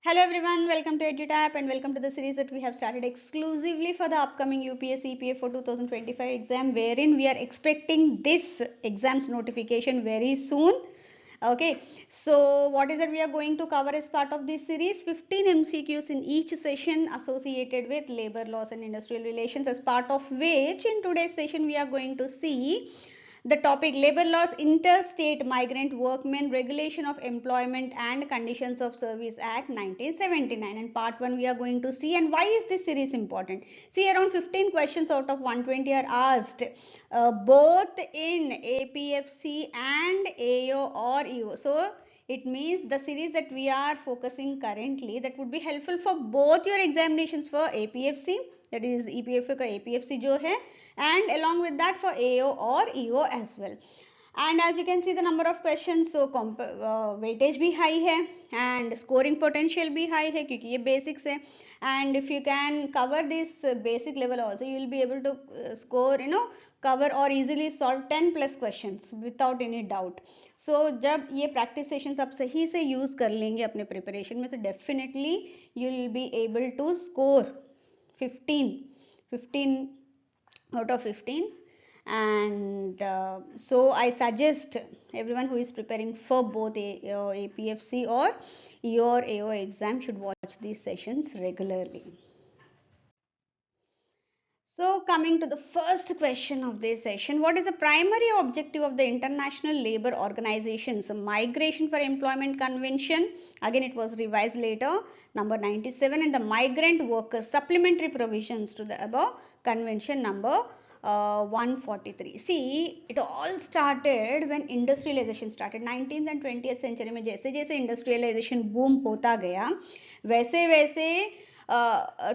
Hello everyone, welcome to EduTap and welcome to the series that we have started exclusively for the upcoming UPSC EPFO 2025 exam, wherein we are expecting this exam's notification very soon. Okay, so what is it we are going to cover as part of this series? 15 MCQs in each session associated with labor laws and industrial relations, as part of which in today's session we are going to see the topic labor laws, Inter-state Migrant Workmen Regulation of Employment and Conditions of Service Act 1979. And part 1 we are going to see. And why is this series important? See, around 15 questions out of 120 are asked both in APFC and AO or EO. So it means the series that we are focusing currently, that would be helpful for both your examinations for APFC, that is EPFO का APFC जो है, and along with that for AO or EO as well. And as you can see the number of questions, so weightage भी high है and scoring potential भी high है क्योंकि ये basics है. And if you can cover this basic level also, you will be able to score, cover or easily solve 10 plus questions without any doubt. So जब ये practice sessions आप सही से use कर लेंगे अपने preparation में, तो definitely you will be able to score 15 out of 15. And so I suggest everyone who is preparing for both APFC or EO or AO exam should watch these sessions regularly. So coming to the first question of this session, what is the primary objective of the International Labour Organization's Migration for Employment Convention? Again, it was revised later, number 97, and the migrant workers supplementary provisions to the above convention number 143. See, it all started when industrialization started. 19th and 20th century में जैसे जैसे industrialization boom होता गया, वैसे वैसे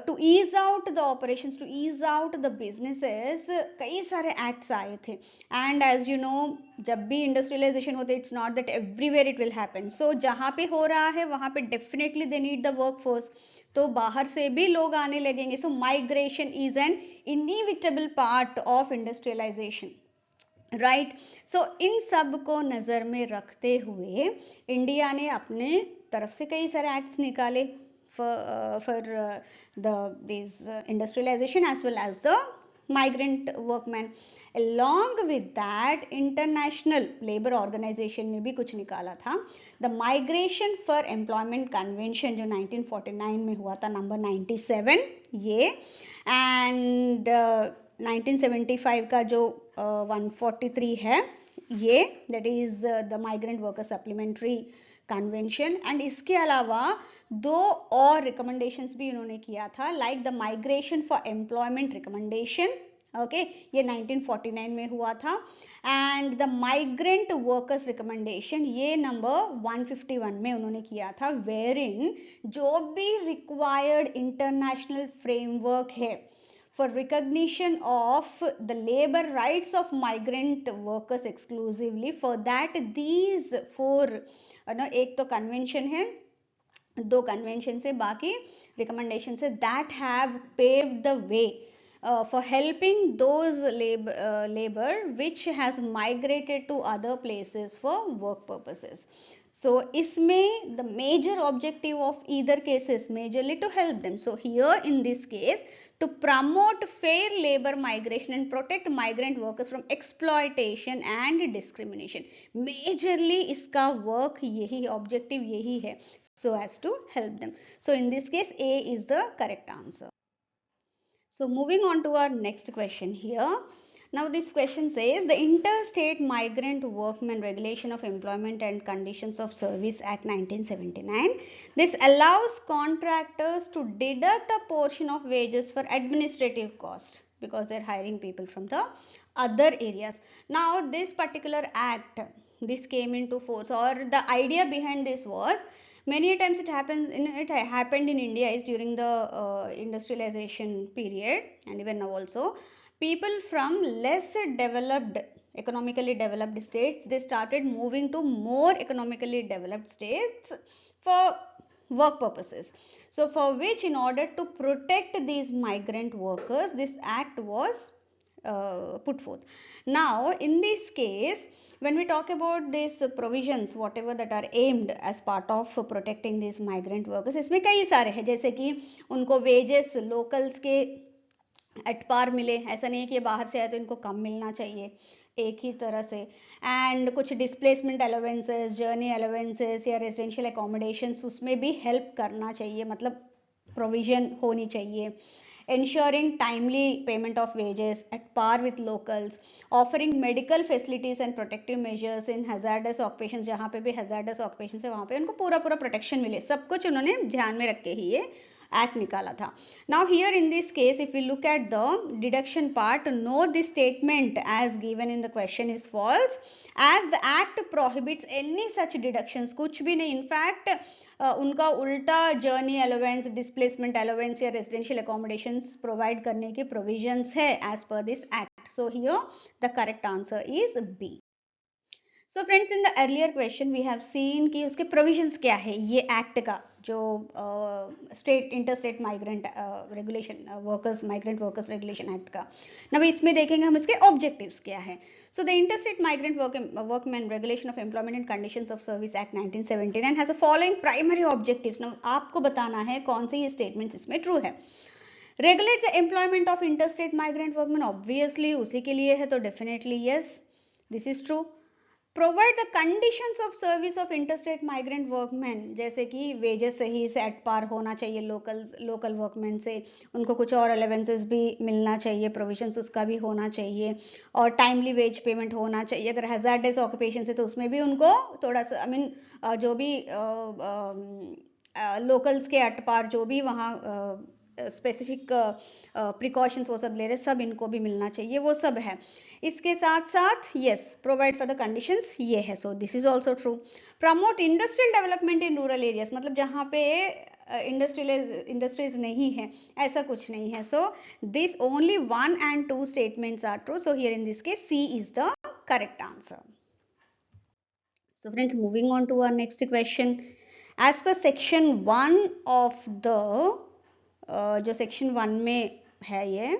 to ease out the operations, to ease out the businesses, कई सारे acts आए थे. And as you know, जब भी industrialization होते, it's not that everywhere it will happen. So जहाँ पे हो रहा है वहाँ पे definitely they need the workforce. तो बाहर से भी लोग आने लगेंगे. So migration is an inevitable part of industrialization. Right so इन सब को नज़र में रखते हुए इंडिया ने अपने तरफ से कई सारे एक्ट्स निकाले for this industrialization as well as the migrant workmen. Along with that, International Labour Organization ने भी कुछ निकाला था. The Migration for Employment Convention जो 1949 में हुआ था, नंबर 97 ये, and 1975 का जो 143 है ये, that is the Migrant Worker Supplementary convention. And इसके अलावा दो और रिकमेंडेशंस भी इन्होंने किया था, like the migration for employment recommendation. Okay, ये 1949 में हुआ था. And the migrant workers recommendation ये नंबर 151 में उन्होंने किया था, वेयर इन जो भी रिक्वायर्ड इंटरनेशनल फ्रेमवर्क है for recognition of the labor rights of migrant workers exclusively, for that these four एक तो कन्वेंशन है, दो कन्वेंशन से, बाकी रिकमेंडेशन से, that have paved the way for helping those labor which has migrated to other places for work purposes. So इसमें the major objective of either case is majorly to help them. So here in this case, to promote fair labor migration and protect migrant workers from exploitation and discrimination. Majorly इसका work यही, objective यही है, so as to help them. So in this case A is the correct answer. So moving on to our next question here. Now this question says the Inter-state Migrant Workmen Regulation of Employment and Conditions of Service Act 1979. This allows contractors to deduct a portion of wages for administrative cost because they're hiring people from the other areas. Now this particular act, this came into force, or the idea behind this was, many times it happened in India is during the industrialization period, and even now also, people from less developed, economically developed states, they started moving to more economically developed states for work purposes. So for which, in order to protect these migrant workers, this act was put forth. Now in this case, when we talk about these provisions whatever that are aimed as part of protecting these migrant workers, इसमें कई सारे हैं, जैसे कि उनको wages locals के at par मिले, ऐसा नहीं है कि ये बाहर से आए तो इनको कम मिलना चाहिए, एक ही तरह से, एंड कुछ डिस्प्लेसमेंट अलाउंसेस, जर्नी अलाउंसेस या रेजिडेंशियल अकोमोडेशंस उसमें भी हेल्प करना चाहिए, मतलब प्रोविजन होनी चाहिए. Ensuring timely payment of wages at par with locals, offering medical facilities and protective measures in hazardous occupations, जहाँ पे भी hazardous occupations है वहाँ पे उनको पूरा पूरा protection मिले, सब कुछ उन्होंने ध्यान में रख के ही ये एक्ट निकाला था. Now here in this case if we look at the deduction part, no, this statement as given in the question is false, as the act prohibits any such deductions. कुछ भी नहीं, in fact उनका उल्टा journey allowance, displacement allowance या residential accommodations provide करने के provisions है as per this act. So here the correct answer is B. So friends, in the earlier question we have seen कि उसके प्रोविजंस क्या है ये एक्ट का, जो state interstate migrant regulation workers migrant workers regulation act का. ना इसमें देखेंगे हम इसके ऑब्जेक्टिव्स क्या है. So the Inter-state Migrant Workmen Regulation of Employment and Conditions of Service Act 1979 has a following primary objectives. Now आपको बताना है कौन से ये statements इसमें true है. Regulate the employment of interstate migrant workmen, obviously उसी के लिए है तो definitely yes, this is true. Provide the conditions of service of interstate migrant workmen, जैसे कि वेजेस सही से एट पार होना चाहिए लोकल वर्कमैन से, उनको कुछ और अलाउंसेस भी मिलना चाहिए, प्रोविजंस उसका भी होना चाहिए, और टाइमली वेज पेमेंट होना चाहिए. अगर हैजार्डस ऑक्यूपेशन है तो उसमें भी उनको थोड़ा सा जो भी लोकल्स के एट पार जो भी वहाँ स्पेसिफिक प्रिकॉशंस वो सब ले रहे, सब इनको भी मिलना चाहिए, वो सब है. इसके साथ साथ yes, provide for the conditions ये है. So this is also true. Promote industrial development in rural areas, मतलब जहाँ पे इंडस्ट्रीज नहीं है ऐसा कुछ नहीं है. So this only 1 and 2 statements are true. So here in this case C is the correct answer. So friends, moving on to our next question. As per section 1 of the जो section 1 में है ये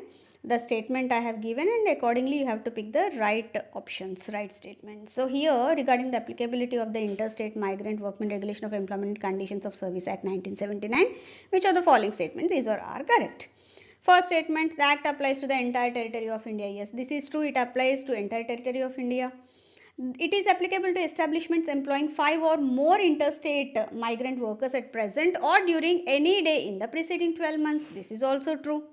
the statement I have given, and accordingly you have to pick the right options, right statement. So here regarding the applicability of the Interstate Migrant Workmen Regulation of Employment and Conditions of Service Act 1979, which of the following statements is or are correct? First statement, the act applies to the entire territory of India. Yes, this is true, it applies to entire territory of India. It is applicable to establishments employing 5 or more interstate migrant workers at present or during any day in the preceding 12 months. This is also true.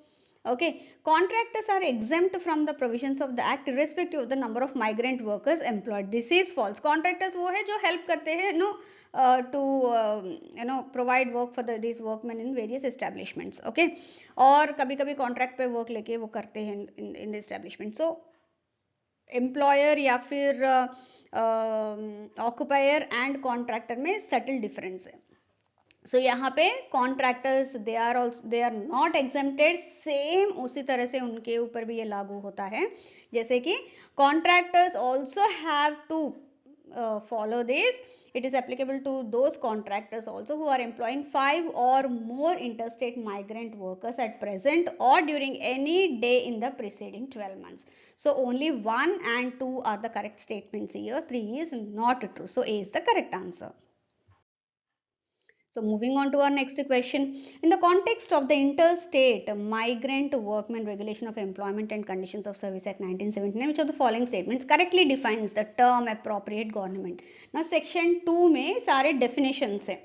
Okay, contractors are exempt from the provisions of the act irrespective of the number of migrant workers employed. This is false. Contractors वो है जो help करते हैं to provide work for these workmen in various establishments. Okay, और कभी कभी contract पे work लेके वो करते हैं in the establishment. So employer या फिर occupier and contractor में subtle difference है. So यहाँ पे contractors they are not exempted. Same उसी तरह से उनके ऊपर भी ये लागू होता है, जैसे कि contractors also have to follow this. It is applicable to those contractors also who are employing 5 or more interstate migrant workers at present or during any day in the preceding 12 months. So only 1 and 2 are the correct statements here. 3 is not true. So A is the correct answer. So moving on to our next question. In the context of the Interstate Migrant Workmen Regulation of Employment and Conditions of Service Act 1979, which of the following statements correctly defines the term appropriate government? Now section 2 में सारे definitions हैं.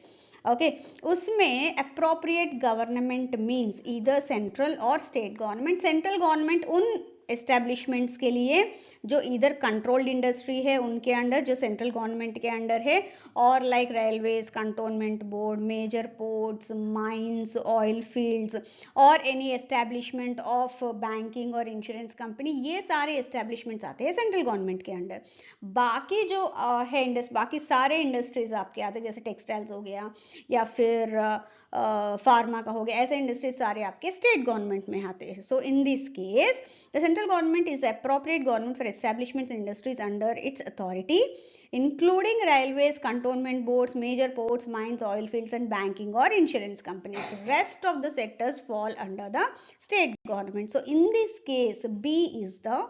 Okay, उसमें appropriate government means either central or state government. Central government उन establishments के लिए जो इधर controlled industry है उनके अंडर, जो सेंट्रल गवर्नमेंट के अंडर है, और like railways, cantonment board, major ports, mines, oil fields, और एनी एस्टेब्लिशमेंट ऑफ बैंकिंग और इंश्योरेंस कंपनी, ये सारे एस्टेब्लिशमेंट्स आते हैं सेंट्रल गवर्नमेंट के अंडर. बाकी जो है बाकी सारे इंडस्ट्रीज आपके आते हैं, जैसे टेक्सटाइल्स हो गया या फिर फार्मा का हो गया, ऐसे इंडस्ट्रीज सारे आपके स्टेट गवर्नमेंट में आते हैं. So in this case the central government is appropriate government for establishments and industries under its authority. including railways, cantonment boards, major ports, mines, oil fields and banking or insurance companies. Rest of the sectors fall under the state government. So in this case, B is the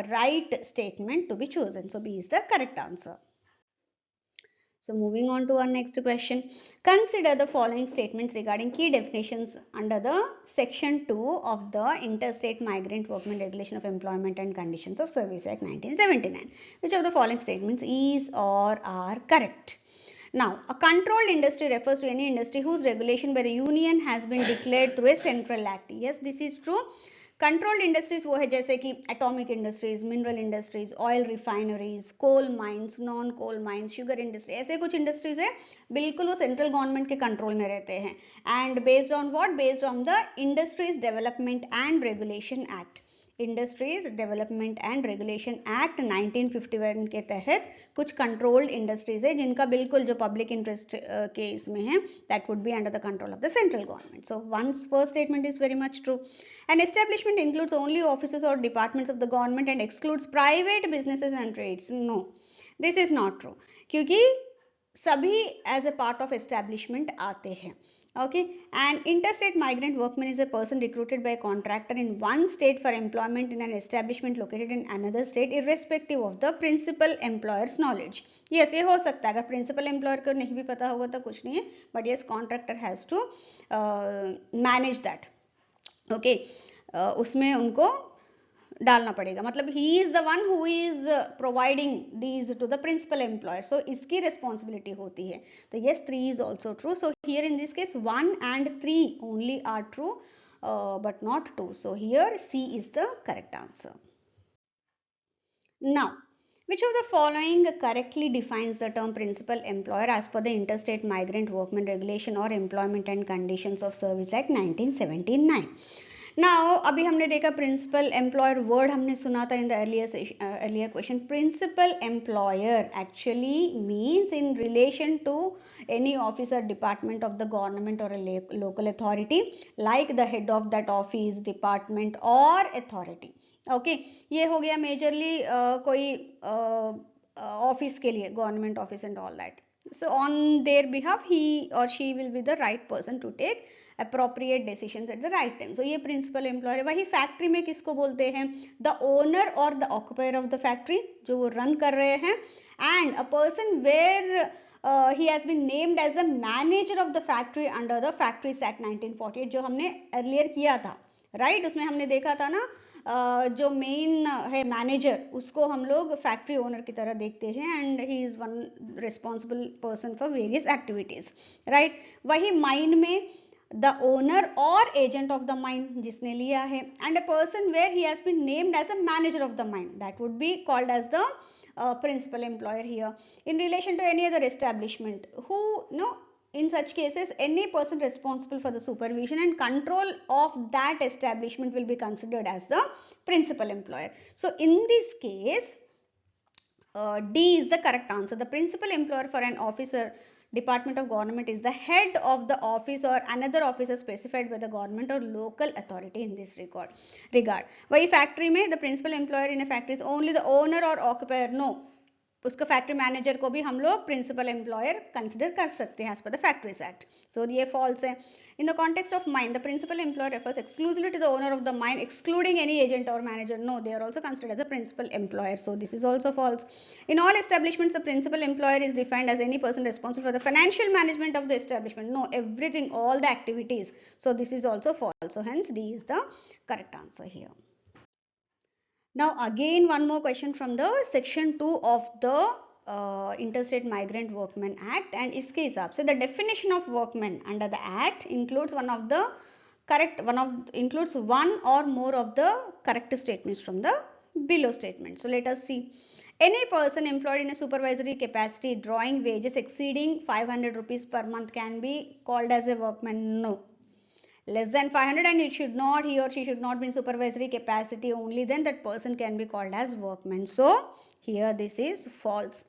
right statement to be chosen. So B is the correct answer. So moving on to our next question. Consider the following statements regarding key definitions under the section 2 of the Interstate Migrant Workmen Regulation of Employment and Conditions of Service Act 1979. Which of the following statements is or are correct? Now, a controlled industry refers to any industry whose regulation by the union has been declared through a central act. Yes, this is true. Controlled industries वो है जैसे कि atomic industries, mineral industries, oil refineries, coal mines, non coal mines, sugar industry, ऐसे कुछ industries है बिल्कुल वो central government के कंट्रोल में रहते हैं. And based on what? Based on the industries development and regulation act. Industries development and regulation act 1951 के तहत कुछ कंट्रोल्ड इंडस्ट्रीज है जिनका बिल्कुल जो पब्लिक इंटरेस्ट के इसमें है, that would be under the control of the central government. So once first statement is very much true. An establishment includes only offices or departments of the government and excludes private businesses and trades. No, this is not true. क्योंकि सभी as a part of establishment आते हैं. Okay, and interstate migrant workman is a person recruited by a contractor in one state for employment in an establishment located in another state irrespective of the principal employer's knowledge. Yes, ये हो सकता है. अगर principal employer को नहीं भी पता होगा तो कुछ नहीं है, but yes, contractor has to manage that. Okay, उसमें उनको डालना पड़ेगा. मतलब he is the one who is providing these to the principal employer. So इसकी रिस्पॉन्सिबिलिटी होती है. तो yes, 3 is also true. So here in this case 1 and 3 only are true but not 2. So here C is the correct answer. Now, which of the following correctly defines the term principal employer as per the Interstate Migrant Workmen Regulation or Employment and Conditions of Service Act 1979? Now, अभी हमने देखा principal employer word हमने सुना था in the earlier question. Principal employer actually means in relation to any office or department of the government or a local authority, like the head of that office, department or authority. Okay, ये हो गया majorly कोई office के लिए, government office and all that. So on there behalf he or she will be the right person to take appropriate decisions at the right time. So ये principal employer है. वही factory में किसको बोलते हैं? The owner or the occupier of the factory, जो वो run कर रहे हैं. And a person where he has been named as a manager of the factory under the Factories Act 1948, जो हमने earlier किया था, right? उसमें हमने देखा था ना, जो मेन है मैनेजर, उसको हम लोग फैक्ट्री ओनर की तरह देखते हैं and he is one responsible person for various activities, right? वही माइन में द ओनर और एजेंट ऑफ द माइन जिसने लिया है, and a person where he has been named as a manager of the mine, that would be called as the principal employer here. In relation to any other establishment, who in such cases any person responsible for the supervision and control of that establishment will be considered as the principal employer. So in this case, D is the correct answer. The principal employer for an officer department of government is the head of the office or another officer specified by the government or local authority in this regard. वही factory में the principal employer in a factory is only the owner or occupier. No, उसका factory manager को भी हम लोग principal employer consider कर सकते हैं as per the factories act. सो ये फॉल्स है. In the context of mine, the principal employer refers exclusively to the owner of the mine excluding any agent or manager. No, they are also considered as a principal employer. So this is also false. In all establishments the principal employer is defined as any person responsible for the financial management of the establishment. No, everything, all the activities. So this is also false. So hence D is the correct answer here. Now again one more question from the section 2 of the Interstate Migrant Workmen Act, and इसके हिसाब से the definition of workmen under the act includes includes one or more of the correct statements from the below statement. So let us see. Any person employed in a supervisory capacity drawing wages exceeding 500 rupees per month can be called as a workman. No, less than 500 and he or she should not be in supervisory capacity, only then that person can be called as workman. So here this is false.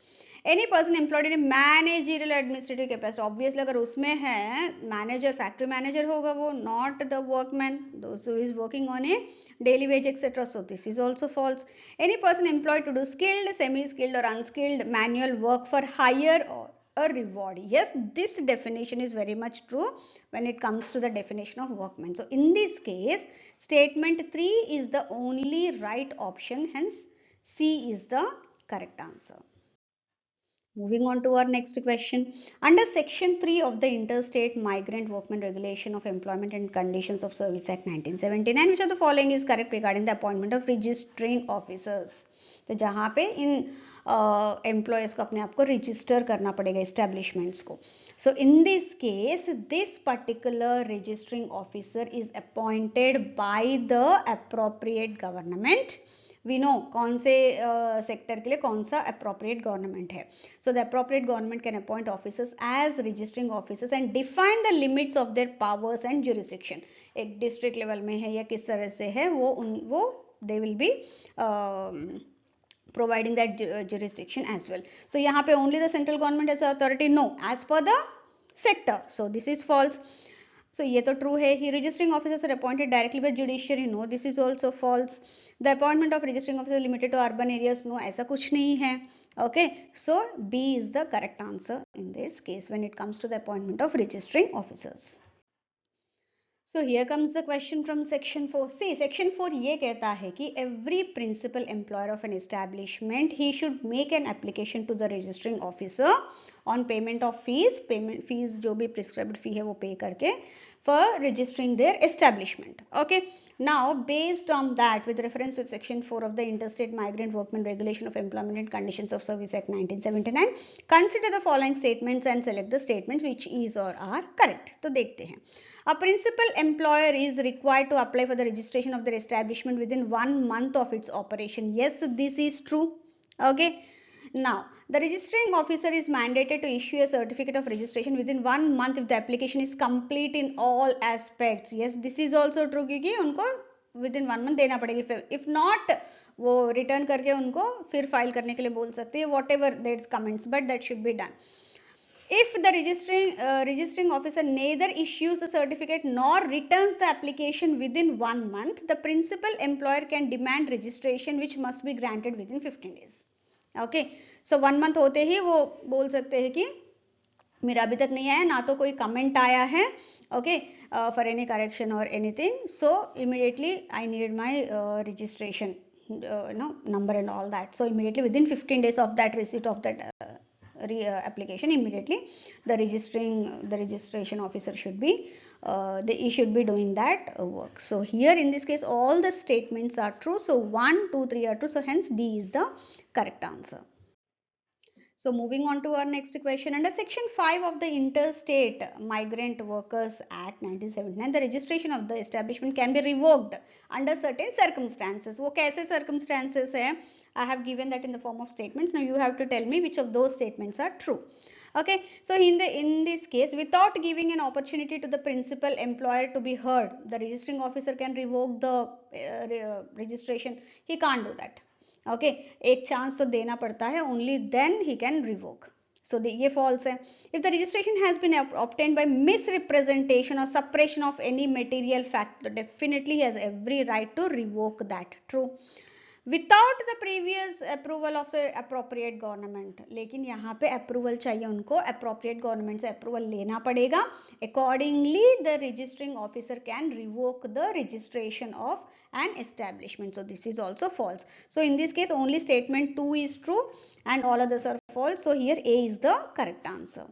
Any person employed in managerial administrative capacity, obviously अगर उसमें है manager, factory manager होगा वो, not the workman who is working on A daily wage etc. So this is also false. Any person employed to do skilled, semi skilled or unskilled manual work for hire or a reward. Yes, this definition is very much true when it comes to the definition of workman. So in this case statement 3 is the only right option, hence C is the correct answer. Moving on to our next question. Under Section 3 of the Interstate Migrant Workmen Regulation of Employment and Conditions of Service Act 1979, which of the following is correct regarding the appointment of registering officers? तो जहाँ पे इन employers को अपने आप को register करना पड़ेगा establishments को. So in this case this particular registering officer is appointed by the appropriate government. We know कौन से सेक्टर के लिए कौन सा अप्रोप्रिएट गवर्नमेंट है. So the appropriate government can appoint officers as registering officers and define the limits of their powers and jurisdiction. एक district level में है या किस तरह से है वो they will be providing that jurisdiction as well. So यहाँ पे only the central government has authority? No, as per the sector. So this is false. So ये तो true है. He registering officers are appointed directly by judiciary? No, this is also false. The appointment of registering officers limited to urban areas? No, ऐसा कुछ नहीं है. Okay, so B is the correct answer in this case when it comes to the appointment of registering officers. So here comes the question from section 4. See, section 4 ये कहता है कि every principal employer of an establishment he should make an application to the registering officer on payment of fees. Payment fees जो भी prescribed fee है वो pay करके for registering their establishment. Okay. Now, based on that, with reference to section 4 of the Interstate Migrant Workmen Regulation of Employment and Conditions of Service Act 1979, consider the following statements and select the statements which is or are correct. तो देखते हैं. A principal employer is required to apply for the registration of their establishment within 1 month of its operation. Yes, this is true. Okay. Now, the registering officer is mandated to issue a certificate of registration within 1 month if the application is complete in all aspects. Yes, this is also true क्योंकि उनको within 1 month देना पड़ेगी. If not, वो return करके उनको फिर file करने के लिए बोल सकते हैं. Whatever there's comments, but that should be done. If the registering officer neither issues a certificate nor returns the application within 1 month, the principal employer can demand registration which must be granted within 15 days. Okay, so 1 month होते ही वो बोल सकते हैं कि मेरा अभी तक नहीं आया, ना तो कोई कमेंट आया है, okay, for any correction or anything, so immediately I need my registration number and all that. So immediately within 15 days of that receipt of that application, immediately the registration officer should be he should be doing that work. So here in this case all the statements are true. So 1, 2, 3 are true. So hence D is the correct answer. So moving on to our next question. Under section 5 of the Interstate Migrant Workers Act 1979, the registration of the establishment can be revoked under certain circumstances. वो कैसे circumstances है? I have given that in the form of statements. Now you have to tell me which of those statements are true. Okay, so in this case, without giving an opportunity to the principal employer to be heard, the registering officer can revoke the registration. He can't do that. Okay, एक chance तो देना पड़ता है, only then he can revoke. So ये false है. If the registration has been obtained by misrepresentation or suppression of any material fact, definitely he has every right to revoke that. True. Without the previous approval of the appropriate government, लेकिन यहाँ पे approval चाहिए उनको, appropriate government से approval लेना पड़ेगा. Accordingly, the registering officer can revoke the registration of an establishment. So this is also false. So in this case, only statement 2 is true and all others are false. So here A is the correct answer.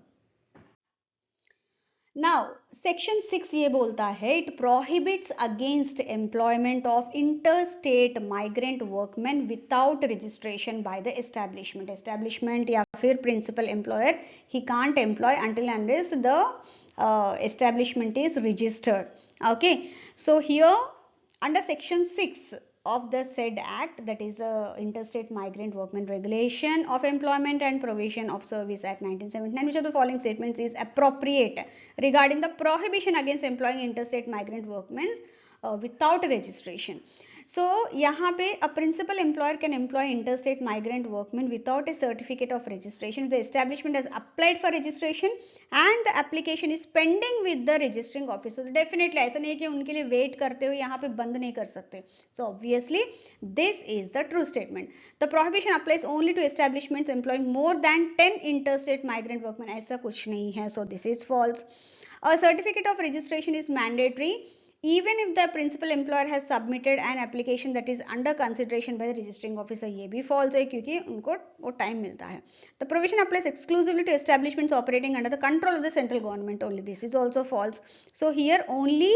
Now, section 6 ये बोलता है it prohibits against employment of interstate migrant workmen without registration by the establishment. Establishment या फिर principal employer, he can't employ until unless the establishment is registered. Okay, so here under section 6 of the said act, that is the Interstate Migrant Workmen Regulation of Employment and Provision of Service Act 1979, which of the following statements is appropriate regarding the prohibition against employing interstate migrant workmen without registration? So यहाँ पे a principal employer can employ interstate migrant workmen without a certificate of registration if the establishment has applied for registration and the application is pending with the registering officer. So definitely ऐसा नहीं है कि उनके लिए wait करते हुए यहाँ पे बंद नहीं कर सकते. So obviously this is the true statement. The prohibition applies only to establishments employing more than 10 interstate migrant workmen. ऐसा कुछ नहीं है. So this is false. A certificate of registration is mandatory even if the principal employer has submitted an application that is under consideration by the registering officer. ये भी false है क्योंकि उनको वो time मिलता है. The provision applies exclusively to establishments operating under the control of the central government only. This is also false. So here only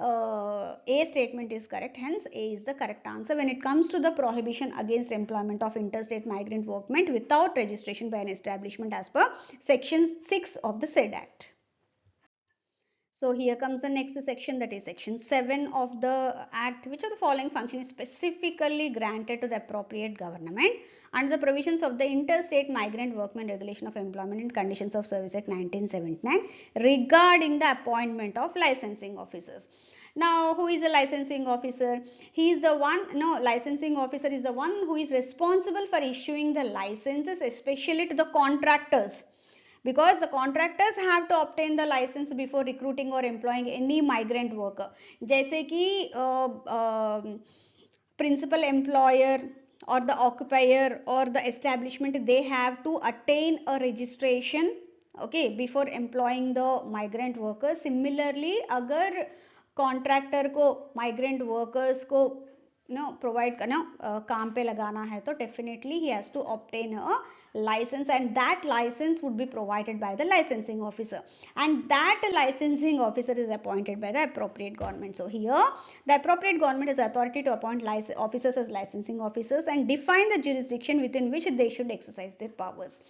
A statement is correct, hence A is the correct answer when it comes to the prohibition against employment of interstate migrant workmen without registration by an establishment as per section 6 of the said act. So here comes the next section, that is section 7 of the act. Which of the following function is specifically granted to the appropriate government under the provisions of the Interstate Migrant Workmen Regulation of Employment and Conditions of Service Act 1979 regarding the appointment of licensing officers? Now, who is a licensing officer? He is the one, licensing officer is the one who is responsible for issuing the licenses, especially to the contractors. Because the contractors have to obtain the license before recruiting or employing any migrant worker. जैसे कि principal employer or the occupier or the establishment, they have to attain a registration, okay, before employing the migrant workers. Similarly, अगर contractor को migrant workers को provide करना काम पे लगाना है तो definitely he has to obtain a license, and that license would be provided by the licensing officer, and that licensing officer is appointed by the appropriate government. So here the appropriate government has authority to appoint officers as licensing officers and define the jurisdiction within which they should exercise their powers.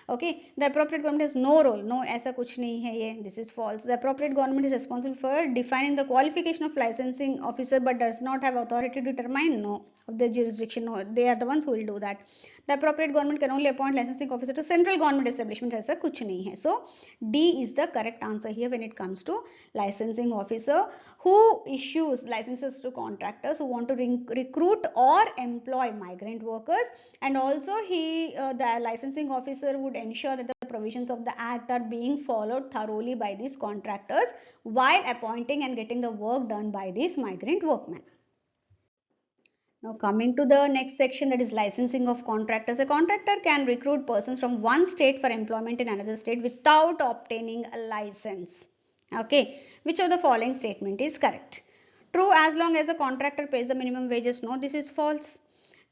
Okay, the appropriate government has no role. No, ऐसा कुछ नहीं है ये. This is false. The appropriate government is responsible for defining the qualification of licensing officer but does not have authority to determine of the jurisdiction. No, they are the ones who will do that. The appropriate government can only appoint licensing officer to central government establishment. ऐसा कुछ नहीं है. So D is the correct answer here when it comes to licensing officer who issues licenses to contractors who want to recruit or employ migrant workers, and also the licensing officer would ensure that the provisions of the act are being followed thoroughly by these contractors while appointing and getting the work done by these migrant workmen. Now coming to the next section, that is licensing of contractors. A contractor can recruit persons from one state for employment in another state without obtaining a license. Okay, which of the following statement is correct? True as long as the contractor pays the minimum wages. No, this is false.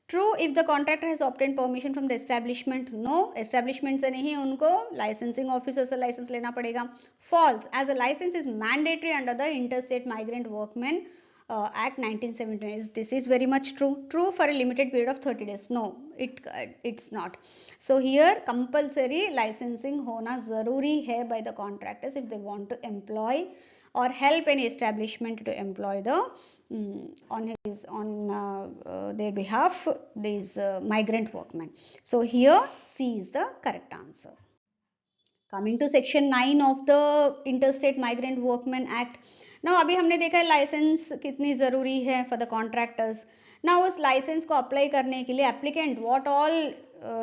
True if the contractor has obtained permission from the establishment. No, establishment से नहीं, उनको licensing officer से license लेना पड़ेगा. False, as a license is mandatory under the Interstate Migrant Workmen Act 1979. This is very much true. True for a limited period of 30 days. No, it's not. So here compulsory licensing होना ज़रूरी है by the contractors if they want to employ or help any establishment to employ the on their behalf these migrant workmen. So here C is the correct answer. Coming to section 9 of the Interstate Migrant Workmen Act. Now अभी हमने देखा है licence कितनी ज़रूरी है for the contractors. Now उस licence को apply करने के लिए applicant what all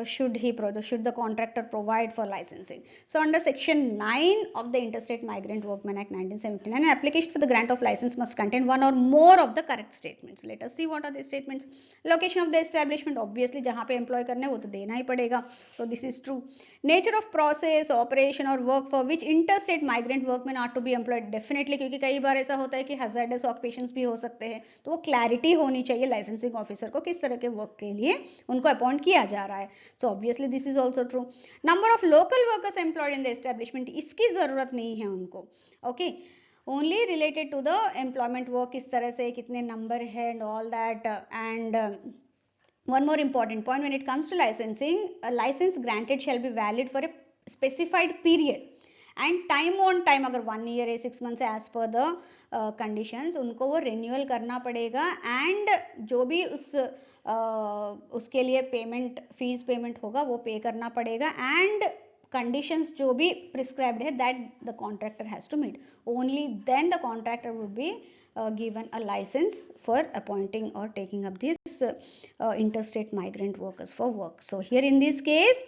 should the contractor provide for licensing? So under section 9 of the Inter-state Migrant Workmen Act 1979, an application for the grant of license must contain one or more of the correct statements. Let us see what are the statements. Location of the establishment, obviously जहाँ पे employ करने वो तो देना ही पड़ेगा. So this is true. Nature of process, operation or work for which interstate migrant workmen are to be employed. Definitely, क्योंकि कई बार ऐसा होता है कि hazardous occupations भी हो सकते हैं, तो वो clarity होनी चाहिए licensing officer को किस तरह के work के लिए उनको appoint किया जा रहा है. So obviously this is also true. Number of local workers employed in the establishment, इसकी ज़रूरत नहीं है उनको. Okay, only related to the employment work, किस तरह से कितने number है and all that. And one more important point when it comes to licensing, a license granted shall be valid for a specified period and time on time. अगर 1 year है 6 months है as per the conditions, उनको वो renewal करना पड़ेगा, and जो भी उसके लिए पेमेंट फीस पेमेंट होगा वो पे करना पड़ेगा, एंड conditions जो भी prescribed है that the contractor has to meet. Only then the contractor would be given a license for appointing or taking up these interstate migrant workers for work. So here in this case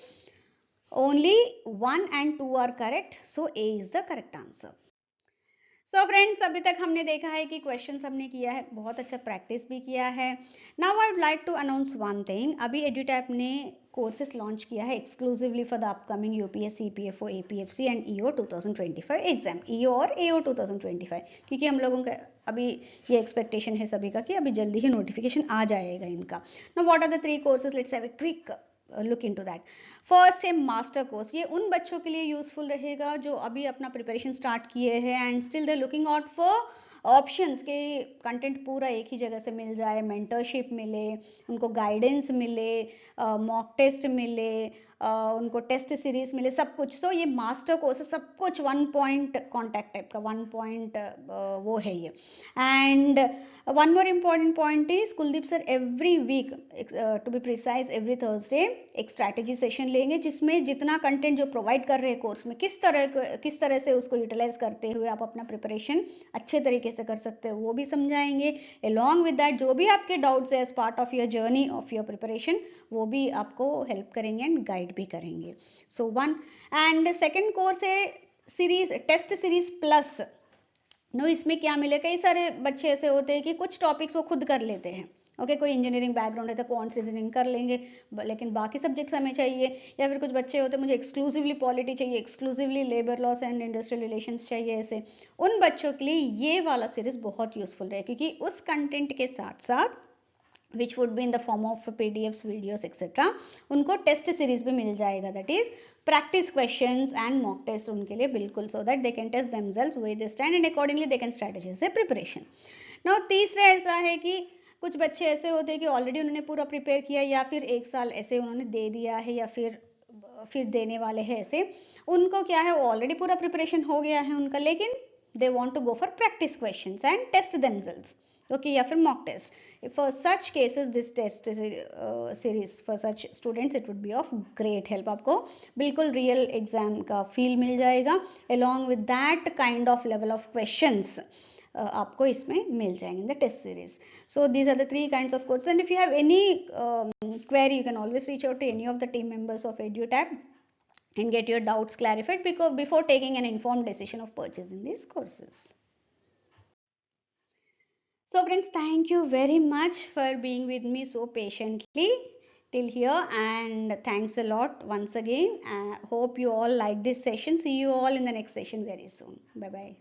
only 1 and 2 are correct, so A is the correct answer. So friends, अभी तक हमने देखा है कि question हमने किया है, बहुत अच्छा प्रैक्टिस भी किया है. Now I would like to announce one thing. अभी एड्यूटैप ने कोर्सेज लॉन्च किया है exclusively for the upcoming UPSC EPFO APFC and EO 2025 exam, EO और एओ 2025, क्योंकि हम लोगों का अभी ये एक्सपेक्टेशन है सभी का कि अभी जल्दी ही नोटिफिकेशन आ जाएगा इनका. Now what are the 3 courses? Let's have a quick look into that. First है मास्टर कोर्स. ये उन बच्चों के लिए यूजफुल रहेगा जो अभी अपना प्रिपरेशन स्टार्ट किए हैं and still they looking out for options के कंटेंट पूरा एक ही जगह से मिल जाए, मेंटरशिप मिले, उनको गाइडेंस मिले, मॉक टेस्ट मिले, उनको टेस्ट सीरीज मिले, सब कुछ. सो ये मास्टर कोर्स है, सब कुछ 1 पॉइंट कॉन्टैक्ट टाइप का 1 पॉइंट वो है ये. And one more important point is Kuldeep sir every week, to be precise every Thursday, एक स्ट्रैटेजी सेशन लेंगे जिसमें जितना कंटेंट जो प्रोवाइड कर रहे हैं कोर्स में किस तरह से उसको यूटिलाइज करते हुए आप अपना प्रिपरेशन अच्छे तरीके से कर सकते हो वो भी समझाएंगे. अलॉन्ग विद दैट जो भी आपके डाउट्स है as part of your journey of your preparation वो भी आपको हेल्प करेंगे एंड गाइड भी करेंगे. सो 1 एंड सेकेंड कोर्स है series, test series plus. No, इसमें क्या मिले, कई सारे बच्चे ऐसे होते हैं कि कुछ टॉपिक्स वो खुद कर लेते हैं. ओके, कोई इंजीनियरिंग बैकग्राउंड है तो क्वांट्स रीजनिंग कर लेंगे, लेकिन बाकी सब्जेक्ट्स हमें चाहिए. या फिर कुछ बच्चे होते हैं मुझे एक्सक्लूसिवली पॉलिटी चाहिए, exclusively labour laws and industrial relations चाहिए. ऐसे उन बच्चों के लिए ये वाला सीरीज बहुत यूजफुल है, क्योंकि उस कंटेंट के साथ साथ which would be in the form of PDFs, videos, etc. उनको टेस्ट सीरीज भी मिल जाएगा, that is practice questions and mock test उनके लिए बिल्कुल, so that they can test themselves where they stand and accordingly they can strategise their preparation. Now तीसरा ऐसा है कि कुछ बच्चे ऐसे होते हैं कि ऑलरेडी उन्होंने पूरा प्रिपेयर किया या फिर एक साल ऐसे उन्होंने दे दिया है या फिर देने वाले हैं. ऐसे उनको क्या है, ऑलरेडी पूरा प्रिपरेशन हो गया है उनका, लेकिन they want to go for practice questions and test themselves. Okay, या फिर mock test. For such cases this test series for such students it would be of great help. आपको बिल्कुल रियल एग्जाम का फील मिल जाएगा, along with that kind of level of questions आपको इसमें मिल जाएंगे in the test series. So these are the 3 kinds of courses, and if you have any query you can always reach out to any of the team members of EduTap and get your doubts clarified before taking an informed decision of purchasing these courses. So friends, thank you very much for being with me so patiently till here, and thanks a lot once again. Hope you all like this session. See you all in the next session very soon. Bye bye.